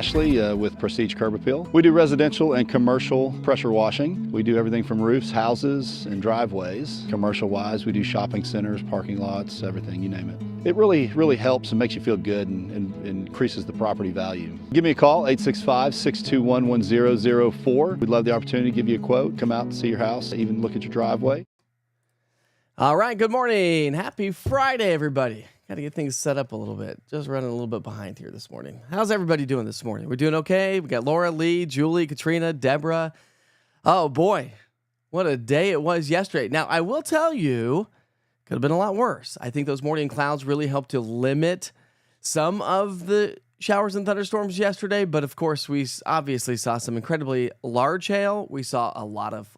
Ashley with Prestige Curb Appeal. We do residential and commercial pressure washing. We do everything from roofs, houses, and driveways. Commercial-wise, we do shopping centers, parking lots, everything, you name it. It really helps and makes you feel good and increases the property value. Give me a call, 865-621-1004. We'd love the opportunity to give you a quote, come out and see your house, even look at your driveway. All right, good morning. Happy Friday, everybody. Got to get things set up a little bit. Just running a little bit behind here this morning. How's everybody doing this morning? We're doing okay. We got Laura, Lee, Julie, Katrina, Deborah. Oh, boy. What a day it was yesterday. Now, I will tell you, could have been a lot worse. I think those morning clouds really helped to limit some of the showers and thunderstorms yesterday. But, of course, we obviously saw some incredibly large hail. We saw a lot of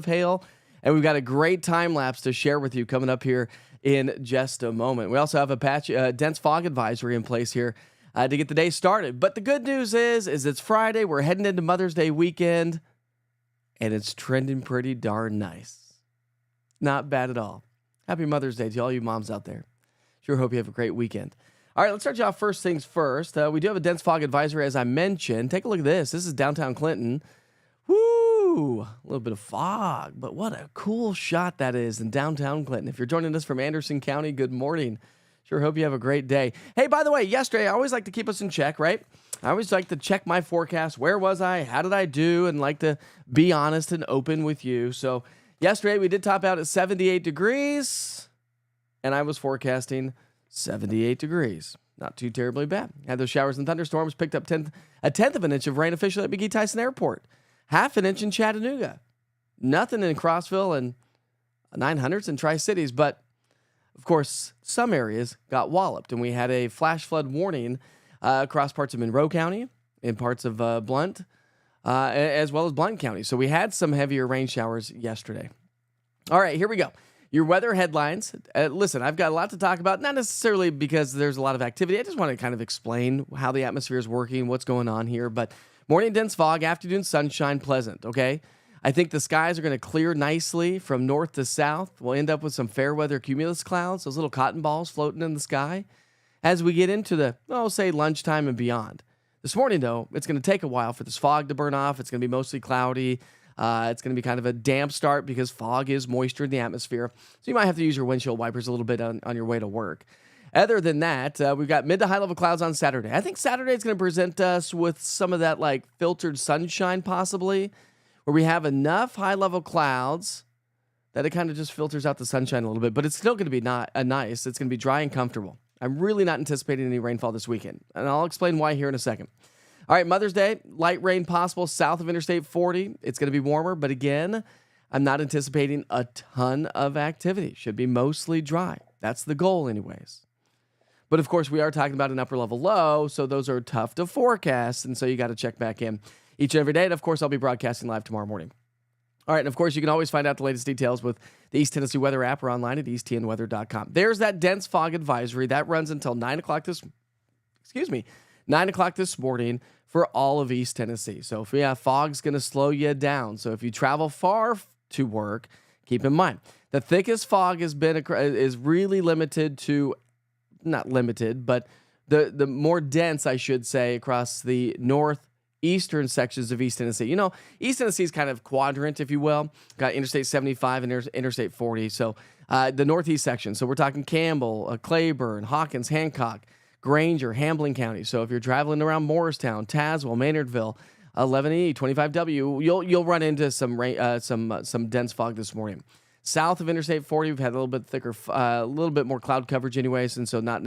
hail. And we've got a great time lapse to share with you coming up here in just a moment. We also have a dense fog advisory in place here to get the day started. But the good news is it's Friday. We're heading into Mother's Day weekend, and it's trending pretty darn nice. Not bad at all. Happy Mother's Day to all you moms out there. Sure hope you have a great weekend. All right, let's start you off first things first. We do have a dense fog advisory, as I mentioned. Take a look at this. This is downtown Clinton. Woo! A little bit of fog, but what a cool shot that is in downtown Clinton. If you're joining us from Anderson County, good morning. Sure hope you have a great day. Hey, by the way, yesterday, I always like to keep us in check, right? I always like to check my forecast. Where was I? How did I do? And like to be honest and open with you. So yesterday, we did top out at 78 degrees, and I was forecasting 78 degrees. Not too terribly bad. Had those showers and thunderstorms, picked up a tenth of an inch of rain officially at McGee Tyson Airport. Half an inch in Chattanooga. Nothing in Crossville and 900s in Tri-Cities. But, of course, some areas got walloped. And we had a flash flood warning across parts of Monroe County, in parts of Blount, as well as Blount County. So we had some heavier rain showers yesterday. All right, here we go. Your weather headlines. Listen, I've got a lot to talk about, not necessarily because there's a lot of activity. I just want to kind of explain how the atmosphere is working, what's going on here. But morning dense fog, afternoon sunshine, pleasant, okay? I think the skies are going to clear nicely from north to south. We'll end up with some fair weather cumulus clouds, those little cotton balls floating in the sky, as we get into the, say, lunchtime and beyond. This morning, though, it's going to take a while for this fog to burn off. It's going to be mostly cloudy. It's going to be kind of a damp start because fog is moisture in the atmosphere. So you might have to use your windshield wipers a little bit on your way to work. Other than that, we've got mid to high level clouds on Saturday. I think Saturday is going to present us with some of that like filtered sunshine possibly, where we have enough high level clouds that it kind of just filters out the sunshine a little bit, but it's still going to be nice. It's going to be dry and comfortable. I'm really not anticipating any rainfall this weekend, and I'll explain why here in a second. All right, Mother's Day, light rain possible south of Interstate 40. It's going to be warmer, but again, I'm not anticipating a ton of activity. Should be mostly dry. That's the goal anyways. But, of course, we are talking about an upper-level low, so those are tough to forecast, and so you got to check back in each and every day. And, of course, I'll be broadcasting live tomorrow morning. All right, and, of course, you can always find out the latest details with the East Tennessee Weather app or online at easttnweather.com. There's that dense fog advisory. That runs until 9 o'clock this morning for all of East Tennessee. So, if fog's going to slow you down. So, if you travel far to work, keep in mind, the thickest fog is really limited to not limited, but the more dense, I should say, across the northeastern sections of East Tennessee. You know, East Tennessee is kind of quadrant, if you will. Got Interstate 75 and Interstate 40. So the northeast section. So we're talking Campbell, Claiborne, Hawkins, Hancock, Granger, Hambling County. So if you're traveling around Morristown, Tazewell, Maynardville, 11E, 25W, you'll run into some dense fog this morning. South of Interstate 40, we've had a little bit thicker, a little bit more cloud coverage anyways, and so not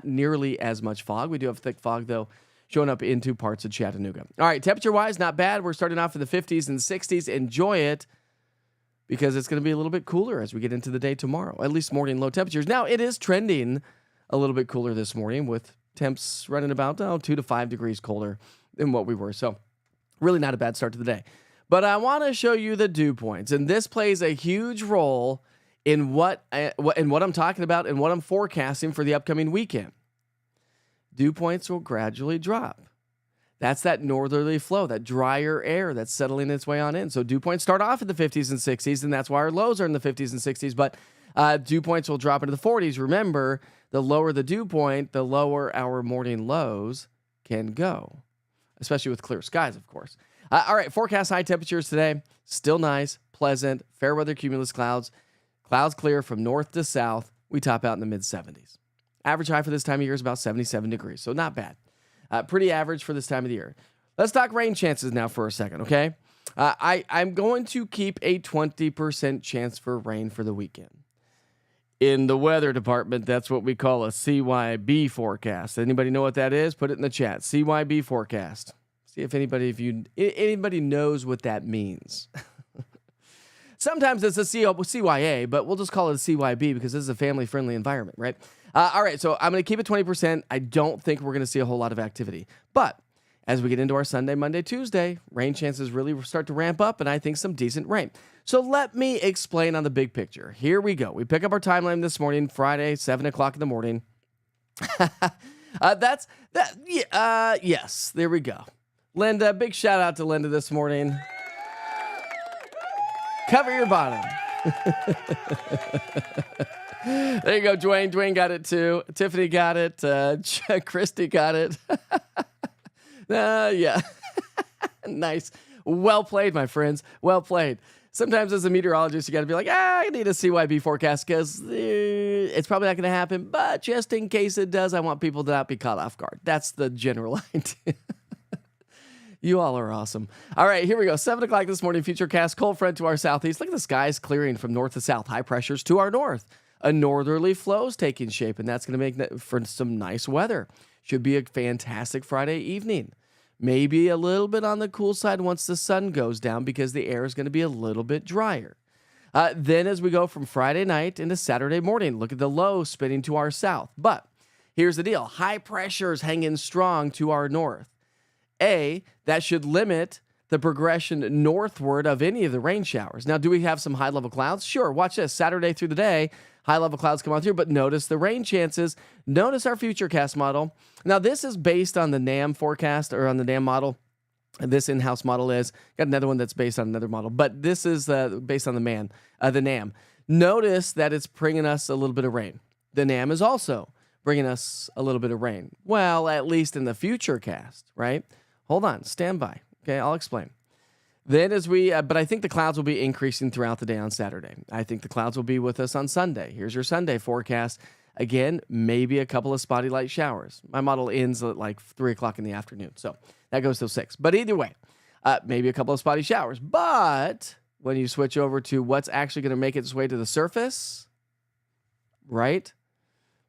nearly as much fog. We do have thick fog, though, showing up into parts of Chattanooga. All right, temperature-wise, not bad. We're starting off in the 50s and 60s. Enjoy it because it's going to be a little bit cooler as we get into the day tomorrow, at least morning low temperatures. Now, it is trending a little bit cooler this morning with temps running about 2 to 5 degrees colder than what we were. So really not a bad start to the day. But I want to show you the dew points, and this plays a huge role in what I'm talking about and what I'm forecasting for the upcoming weekend. Dew points will gradually drop. That's that northerly flow, that drier air that's settling its way on in. So dew points start off in the 50s and 60s, and that's why our lows are in the 50s and 60s. But dew points will drop into the 40s. Remember, the lower the dew point, the lower our morning lows can go. especially with clear skies, of course. All right, forecast high temperatures today. Still nice, pleasant, fair weather cumulus clouds. Clouds clear from north to south. We top out in the mid-70s. Average high for this time of year is about 77 degrees, so not bad. Pretty average for this time of the year. Let's talk rain chances now for a second, okay? I'm going to keep a 20% chance for rain for the weekend. In the weather department, that's what we call a CYB forecast. Anybody know what that is? Put it in the chat. CYB forecast. See if anybody knows what that means. Sometimes it's a CYA, but we'll just call it a CYB because this is a family-friendly environment, right? All right, so I'm going to keep it 20%. I don't think we're going to see a whole lot of activity. But as we get into our Sunday, Monday, Tuesday, rain chances really start to ramp up, and I think some decent rain. So let me explain on the big picture. Here we go. We pick up our timeline this morning, Friday, 7 o'clock in the morning. Yes, there we go. Linda, big shout out to Linda this morning. Cover your bottom. There you go, Dwayne. Dwayne got it too. Tiffany got it. Christy got it. Yeah. Nice. Well played, my friends. Well played. Sometimes as a meteorologist, you got to be like, I need a CYB forecast because it's probably not going to happen. But just in case it does, I want people to not be caught off guard. That's the general idea. You all are awesome. All right, here we go. 7 o'clock this morning, futurecast, cold front to our southeast. Look at the skies clearing from north to south. High pressures to our north. A northerly flow is taking shape, and that's going to make for some nice weather. Should be a fantastic Friday evening. Maybe a little bit on the cool side once the sun goes down because the air is going to be a little bit drier. Then as we go from Friday night into Saturday morning, look at the low spinning to our south. But here's the deal. High pressures hanging strong to our north. That should limit the progression northward of any of the rain showers. Now, do we have some high-level clouds? Sure. Watch this. Saturday through the day, high-level clouds come on through, but notice the rain chances. Notice our futurecast model. Now, this is based on the NAM forecast or on the NAM model. This in-house model is. Got another one that's based on another model, but this is based on the NAM. Notice that it's bringing us a little bit of rain. The NAM is also bringing us a little bit of rain. Well, at least in the futurecast, right? Hold on, stand by. Okay, I'll explain. Then but I think the clouds will be increasing throughout the day on Saturday. I think the clouds will be with us on Sunday. Here's your Sunday forecast. Again, maybe a couple of spotty light showers. My model ends at like 3 o'clock in the afternoon, so that goes till 6. But either way, maybe a couple of spotty showers. But when you switch over to what's actually going to make its way to the surface, right?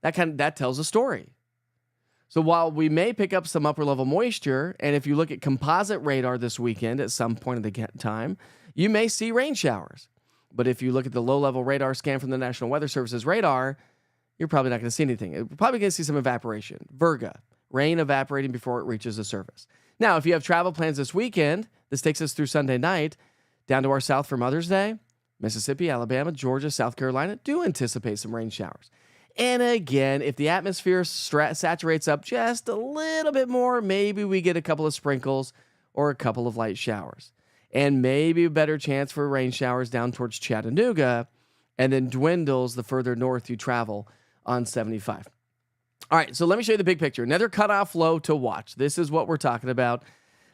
That tells a story. So while we may pick up some upper level moisture, and if you look at composite radar this weekend at some point of the time, you may see rain showers. But if you look at the low level radar scan from the National Weather Service's radar, you're probably not going to see anything. You're probably going to see some evaporation. Virga, rain evaporating before it reaches the surface. Now, if you have travel plans this weekend, this takes us through Sunday night, down to our south for Mother's Day, Mississippi, Alabama, Georgia, South Carolina, do anticipate some rain showers. And again, if the atmosphere saturates up just a little bit more, maybe we get a couple of sprinkles or a couple of light showers. And maybe a better chance for rain showers down towards Chattanooga, and then dwindles the further north you travel on 75. All right, so let me show you the big picture. Another cutoff low to watch. This is what we're talking about.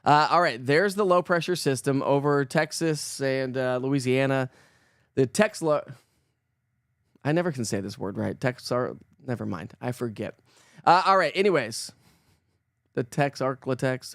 All right, there's the low pressure system over Texas and Louisiana. The low. I never can say this word right. Never mind. I forget. All right. Anyways, the Arclatex.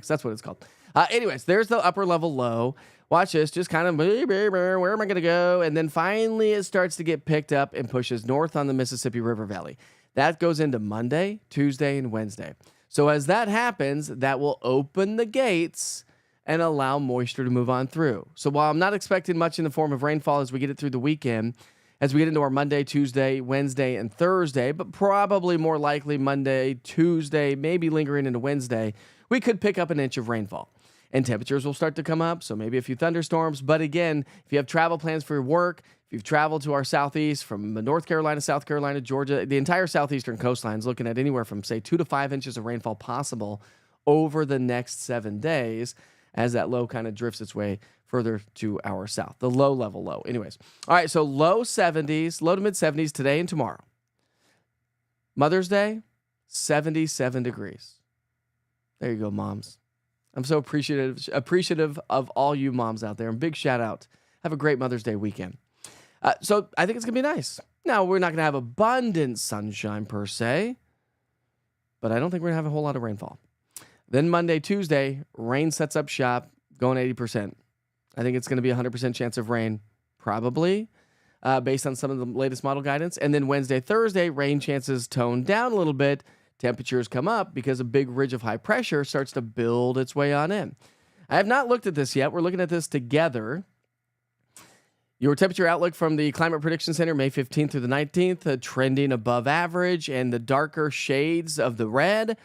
That's what it's called. Anyways, there's the upper level low. Watch this. Just kind of, where am I going to go? And then finally it starts to get picked up and pushes north on the Mississippi River Valley. That goes into Monday, Tuesday, and Wednesday. So as that happens, that will open the gates and allow moisture to move on through. So while I'm not expecting much in the form of rainfall as we get it through the weekend, as we get into our Monday, Tuesday, Wednesday, and Thursday, but probably more likely Monday, Tuesday, maybe lingering into Wednesday, we could pick up an inch of rainfall. And temperatures will start to come up, so maybe a few thunderstorms. But again, if you have travel plans for your work, if you've traveled to our southeast from North Carolina, South Carolina, Georgia, the entire southeastern coastline is looking at anywhere from, say, 2 to 5 inches of rainfall possible over the next 7 days as that low kind of drifts its way further to our south. The low level low. Anyways. All right, so low 70s, low to mid 70s today and tomorrow. Mother's Day, 77 degrees. There you go, moms. I'm so appreciative of all you moms out there. And big shout out. Have a great Mother's Day weekend. So I think it's going to be nice. Now, we're not going to have abundant sunshine per se, but I don't think we're going to have a whole lot of rainfall. Then Monday, Tuesday, rain sets up shop, going 80%. I think it's going to be a 100% chance of rain, probably, based on some of the latest model guidance. And then Wednesday, Thursday, rain chances tone down a little bit. Temperatures come up because a big ridge of high pressure starts to build its way on in. I have not looked at this yet. We're looking at this together. Your temperature outlook from the Climate Prediction Center, May 15th through the 19th, trending above average, and the darker shades of the red,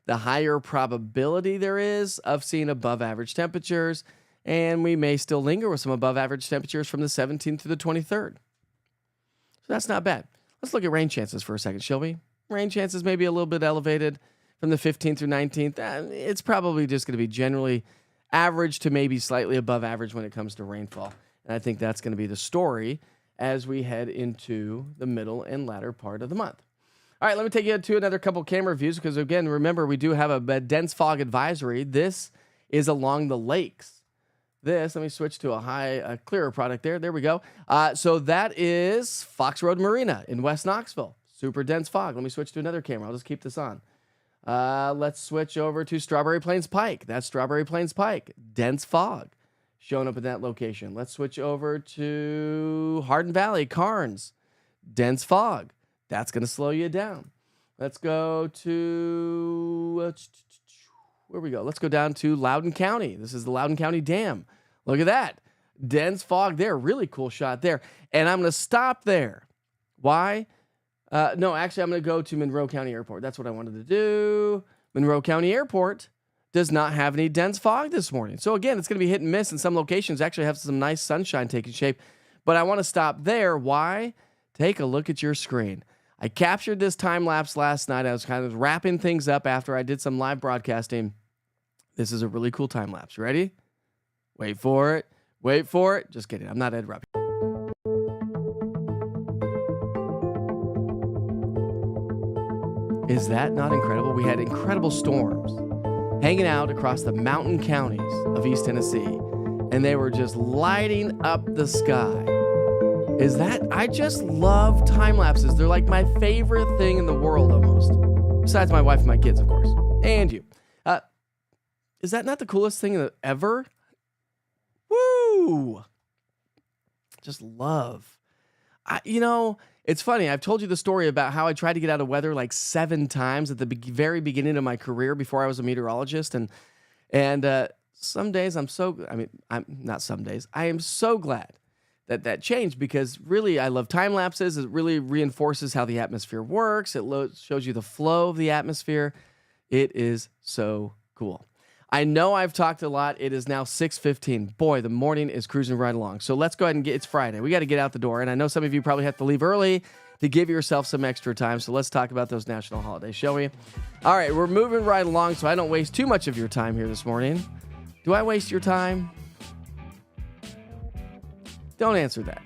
the higher probability there is of seeing above average temperatures, and we may still linger with some above average temperatures from the 17th to the 23rd. So that's not bad. Let's look at rain chances for a second, shall we? Rain chances may be a little bit elevated from the 15th through 19th. It's probably just going to be generally average to maybe slightly above average when it comes to rainfall. And I think that's going to be the story as we head into the middle and latter part of the month. All right, let me take you to another couple camera views because, again, remember, we do have a dense fog advisory. This is along the lakes. Let me switch to a clearer product there. There we go. So that is Fox Road Marina in West Knoxville. Super dense fog. Let me switch to another camera. I'll just keep this on. Let's switch over to Strawberry Plains Pike. That's Strawberry Plains Pike. Dense fog showing up in that location. Let's switch over to Hardin Valley, Carnes. Dense fog. That's going to slow you down. Let's go to... where we go? Let's go down to Loudoun County. This is the Loudoun County Dam. Look at that. Dense fog there. Really cool shot there. And I'm going to stop there. Why? No, actually, I'm going to go to Monroe County Airport. That's what I wanted to do. Monroe County Airport does not have any dense fog this morning. So, again, it's going to be hit and miss. In some locations, actually have some nice sunshine taking shape. But I want to stop there. Why? Take a look at your screen. I captured this time lapse last night. I was kind of wrapping things up after I did some live broadcasting. This is a really cool time lapse. Ready? Wait for it. Wait for it. Just kidding. I'm not Ed Ruppy. Is that not incredible? We had incredible storms hanging out across the mountain counties of East Tennessee, and they were just lighting up the sky. I just love time lapses. They're like my favorite thing in the world almost. Besides my wife and my kids, of course. And you. Is that not the coolest thing ever? Woo! Just love. It's funny. I've told you the story about how I tried to get out of weather like 7 times at the very beginning of my career before I was a meteorologist. And some days I am so glad that changed because really I love time lapses. It really reinforces how the atmosphere works. It shows you the flow of the atmosphere. It is so cool. I know I've talked a lot. It is now 6:15. Boy, the morning is cruising right along. So let's go ahead and it's Friday. We got to get out the door. And I know some of you probably have to leave early to give yourself some extra time. So let's talk about those national holidays, shall we? All right, we're moving right along so I don't waste too much of your time here this morning. Do I waste your time? Don't answer that.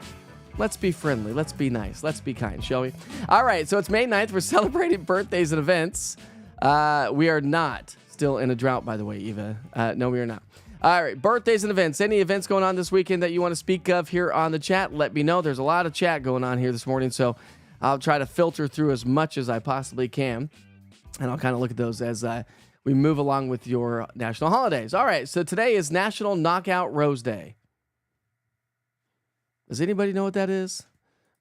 Let's be friendly. Let's be nice. Let's be kind, shall we? All right, so it's May 9th. We're celebrating birthdays and events. We are not still in a drought, by the way, Eva. No, we are not. All right, birthdays and events. Any events going on this weekend that you want to speak of here on the chat, let me know. There's a lot of chat going on here this morning, so I'll try to filter through as much as I possibly can, and I'll kind of look at those as we move along with your national holidays. All right, so today is National Knockout Rose Day. Does anybody know what that is?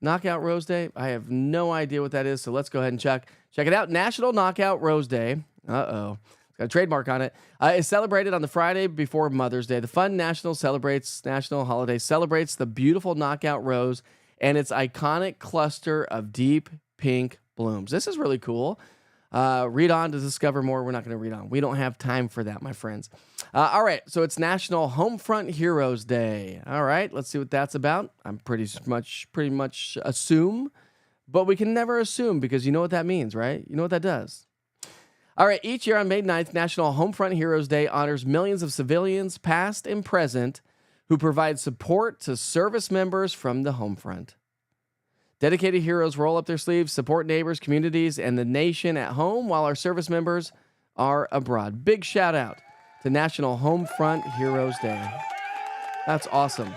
Knockout Rose Day? I have no idea what that is, so let's go ahead and check it out. National Knockout Rose Day. Uh-oh. It's got a trademark on it. It's celebrated on the Friday before Mother's Day. The fun national holiday celebrates the beautiful knockout rose and its iconic cluster of deep pink blooms. This is really cool. Read on to discover more. We're not going to read on. We don't have time for that, my friends. All right, so it's National Homefront Heroes Day. All right, let's see what that's about. I'm pretty much assume, but we can never assume because you know what that means, right? You know what that does. All right, each year on May 9th, National Homefront Heroes Day honors millions of civilians, past and present, who provide support to service members from the home front. Dedicated heroes roll up their sleeves, support neighbors, communities, and the nation at home while our service members are abroad. Big shout out to National Homefront Heroes Day. That's awesome.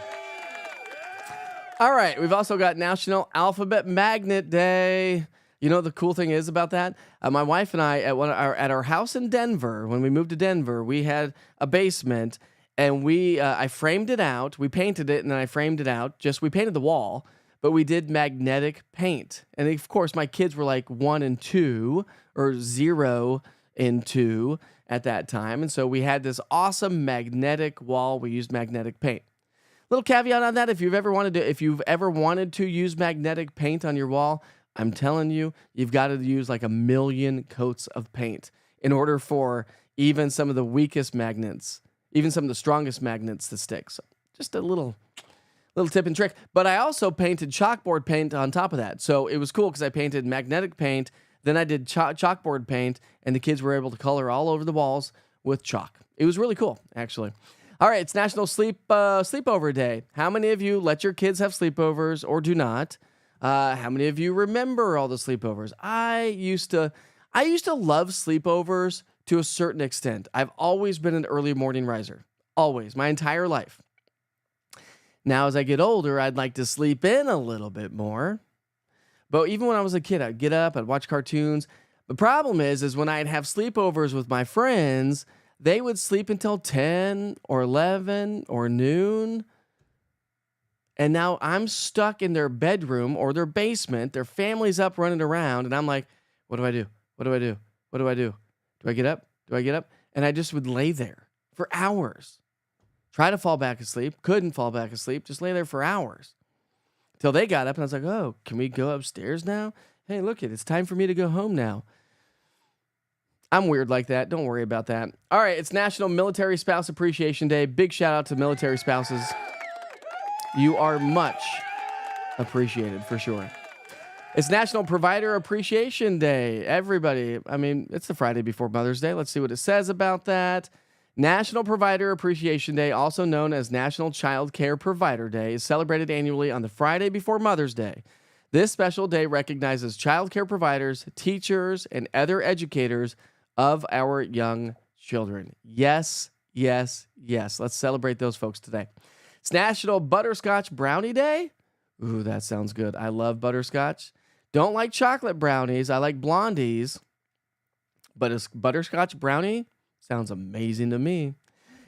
All right, we've also got National Alphabet Magnet Day. You know, the cool thing is about that? My wife and I, at our house in Denver, when we moved to Denver, we had a basement, and I framed it out. We painted it, and then I framed it out. We painted the wall, but we did magnetic paint. And of course, my kids were like 1 and 2, or 0 and 2 at that time. And so we had this awesome magnetic wall. We used magnetic paint. Little caveat on that, if you've ever wanted to use magnetic paint on your wall, I'm telling you, you've got to use like 1 million coats of paint in order for even some of the weakest magnets, even some of the strongest magnets to stick. So just a little tip and trick. But I also painted chalkboard paint on top of that. So it was cool because I painted magnetic paint, then I did chalkboard paint, and the kids were able to color all over the walls with chalk. It was really cool, actually. All right, it's National Sleepover Day. How many of you let your kids have sleepovers or do not? How many of you remember all the sleepovers? I used to love sleepovers to a certain extent. I've always been an early morning riser. Always, my entire life. Now, as I get older, I'd like to sleep in a little bit more. But even when I was a kid, I'd get up, I'd watch cartoons. The problem is when I'd have sleepovers with my friends, they would sleep until 10 or 11 or noon. And now I'm stuck in their bedroom or their basement. Their family's up running around. And I'm like, what do I do? What do I do? What do I do? Do I get up? Do I get up? And I just would lay there for hours. Try to fall back asleep. Couldn't fall back asleep. Just lay there for hours. Till they got up and I was like, oh, can we go upstairs now? Hey, look, it's time for me to go home now. I'm weird like that. Don't worry about that. All right, it's National Military Spouse Appreciation Day. Big shout out to military spouses. You are much appreciated for sure. It's National Provider Appreciation Day. Everybody, it's the Friday before Mother's Day. Let's see what it says about that. National Provider Appreciation Day, also known as National Child Care Provider Day, is celebrated annually on the Friday before Mother's Day. This special day recognizes child care providers, teachers, and other educators of our young children. Yes, yes, yes. Let's celebrate those folks today. It's National Butterscotch Brownie Day. Ooh, that sounds good. I love butterscotch. Don't like chocolate brownies. I like blondies. But a butterscotch brownie sounds amazing to me.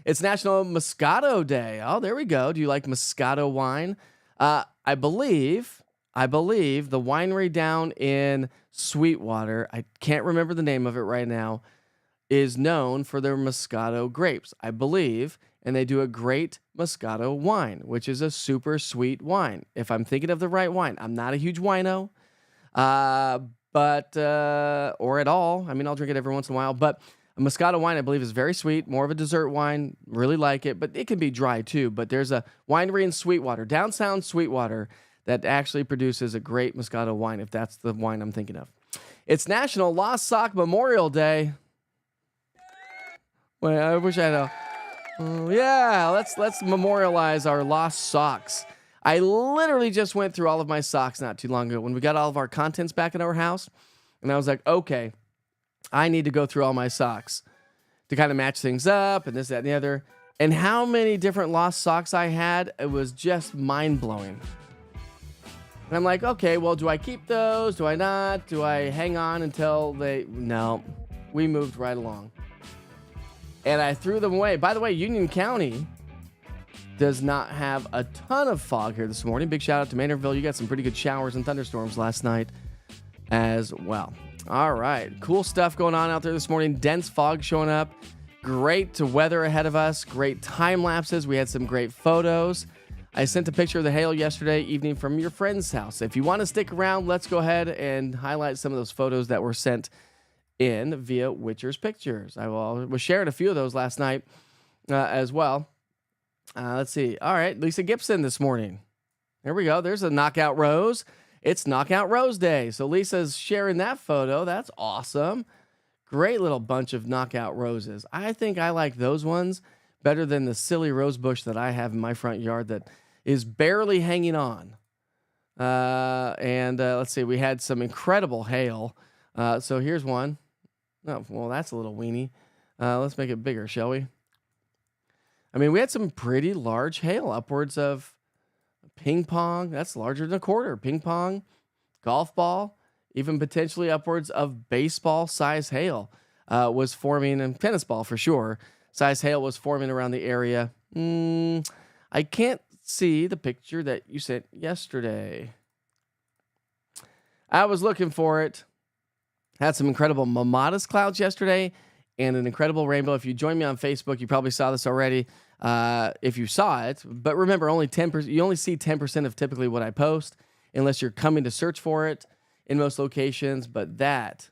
It's National Moscato Day. Oh, there we go. Do you like Moscato wine? I believe the winery down in Sweetwater, I can't remember the name of it right now, is known for their Moscato grapes, I believe, and they do a great Moscato wine, which is a super sweet wine. If I'm thinking of the right wine, I'm not a huge wino, or at all. I'll drink it every once in a while, but a Moscato wine, I believe, is very sweet, more of a dessert wine. Really like it, but it can be dry too. But there's a winery in Sweetwater, downtown Sweetwater, that actually produces a great Moscato wine, if that's the wine I'm thinking of. It's National Lost Sock Memorial Day. Wait, I wish I had a... yeah, let's memorialize our lost socks. I literally just went through all of my socks not too long ago when we got all of our contents back at our house. And I was like, okay, I need to go through all my socks to kind of match things up and this, that, and the other. And how many different lost socks I had, it was just mind-blowing. And I'm like, okay, well, do I keep those? Do I not? Do I hang on until they... No, we moved right along. And I threw them away. By the way, Union County does not have a ton of fog here this morning. Big shout out to Maynardville. You got some pretty good showers and thunderstorms last night as well. All right, cool stuff going on out there this morning. Dense fog showing up. Great weather ahead of us. Great time lapses. We had some great photos. I sent a picture of the hail yesterday evening from your friend's house. If you want to stick around, let's go ahead and highlight some of those photos that were sent in via Witcher's Pictures. I was sharing a few of those last night as well. Let's see. All right, Lisa Gibson this morning. There we go. There's a Knockout Rose. It's Knockout Rose Day. So Lisa's sharing that photo. That's awesome. Great little bunch of knockout roses. I think I like those ones better than the silly rose bush that I have in my front yard that is barely hanging on. Let's see, we had some incredible hail. So here's one. Oh, well, that's a little weenie. Let's make it bigger, shall we? I mean, we had some pretty large hail, upwards of ping pong. That's larger than a quarter. Ping pong, golf ball, even potentially upwards of baseball size hail was forming, and tennis ball for sure. Size hail was forming around the area. I can't see the picture that you sent yesterday. I was looking for it. Had some incredible mammatus clouds yesterday and an incredible rainbow. If you join me on Facebook, you probably saw this already. If you saw it, but remember, only 10%. You only see 10% of typically what I post, unless you're coming to search for it in most locations. But that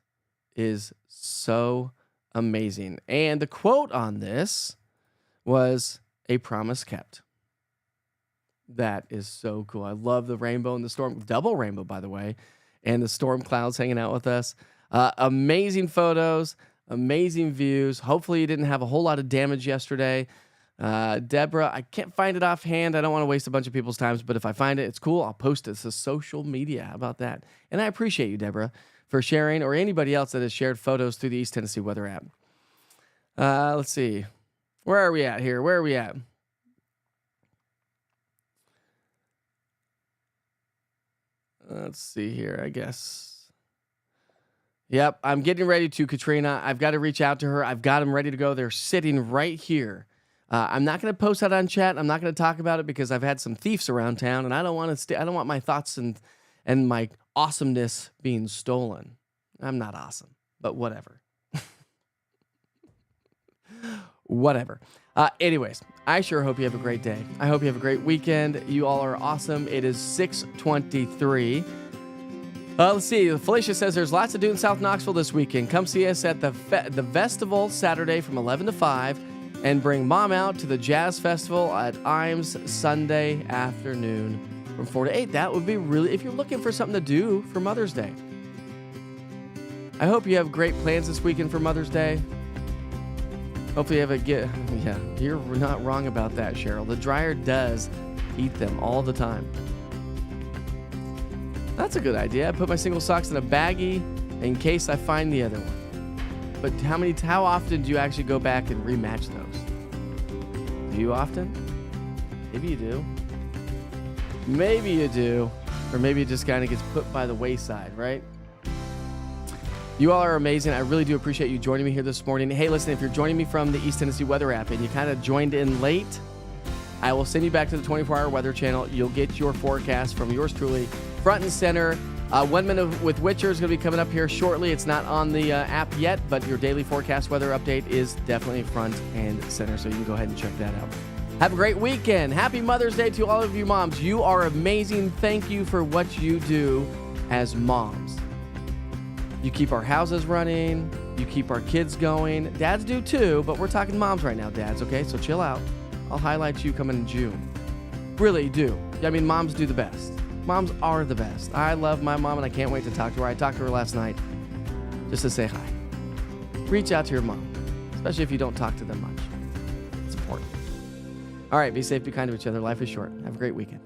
is so amazing. And the quote on this was a promise kept. That is so cool. I love the rainbow and the storm, double rainbow, by the way, and the storm clouds hanging out with us. Amazing photos, amazing views. Hopefully you didn't have a whole lot of damage yesterday. Deborah, I can't find it offhand. I don't want to waste a bunch of people's times, but if I find it, it's cool. I'll post it to social media. How about that? And I appreciate you, Deborah, for sharing, or anybody else that has shared photos through the East Tennessee Weather app. Let's see. Where are we at here? Where are we at? Let's see here, I guess. Yep, I'm getting ready to, Katrina. I've got to reach out to her. I've got them ready to go. They're sitting right here. I'm not going to post that on chat. I'm not going to talk about it because I've had some thieves around town, and I don't want to. I don't want my thoughts and my awesomeness being stolen. I'm not awesome, but whatever. Whatever. Anyways, I sure hope you have a great day. I hope you have a great weekend. You all are awesome. It is 6:23. Let's see. Felicia says there's lots to do in South Knoxville this weekend. Come see us at the Festival Saturday from 11 to 5 and bring mom out to the Jazz Festival at Imes Sunday afternoon from 4 to 8. That would be really, if you're looking for something to do for Mother's Day. I hope you have great plans this weekend for Mother's Day. Hopefully you have yeah, you're not wrong about that, Cheryl. The dryer does eat them all the time. That's a good idea. I put my single socks in a baggie in case I find the other one. But how often do you actually go back and rematch those? Do you often? Maybe you do. Maybe you do. Or maybe it just kind of gets put by the wayside, right? You all are amazing. I really do appreciate you joining me here this morning. Hey, listen, if you're joining me from the East Tennessee Weather app and you kind of joined in late, I will send you back to the 24-hour weather channel. You'll get your forecast from yours truly, front and center. 1 Minute with Witcher is going to be coming up here shortly. It's not on the app yet, but your daily forecast weather update is definitely front and center, so you can go ahead and check that out. Have a great weekend. Happy Mother's Day to all of you moms. You are amazing. Thank you for what you do as moms. You keep our houses running. You keep our kids going. Dads do too, but we're talking moms right now, dads, okay? So chill out. I'll highlight you coming in June. Really do. I mean, moms do the best. Moms are the best. I love my mom, and I can't wait to talk to her. I talked to her last night just to say hi. Reach out to your mom, especially if you don't talk to them much. It's important. All right, be safe, be kind to each other. Life is short. Have a great weekend.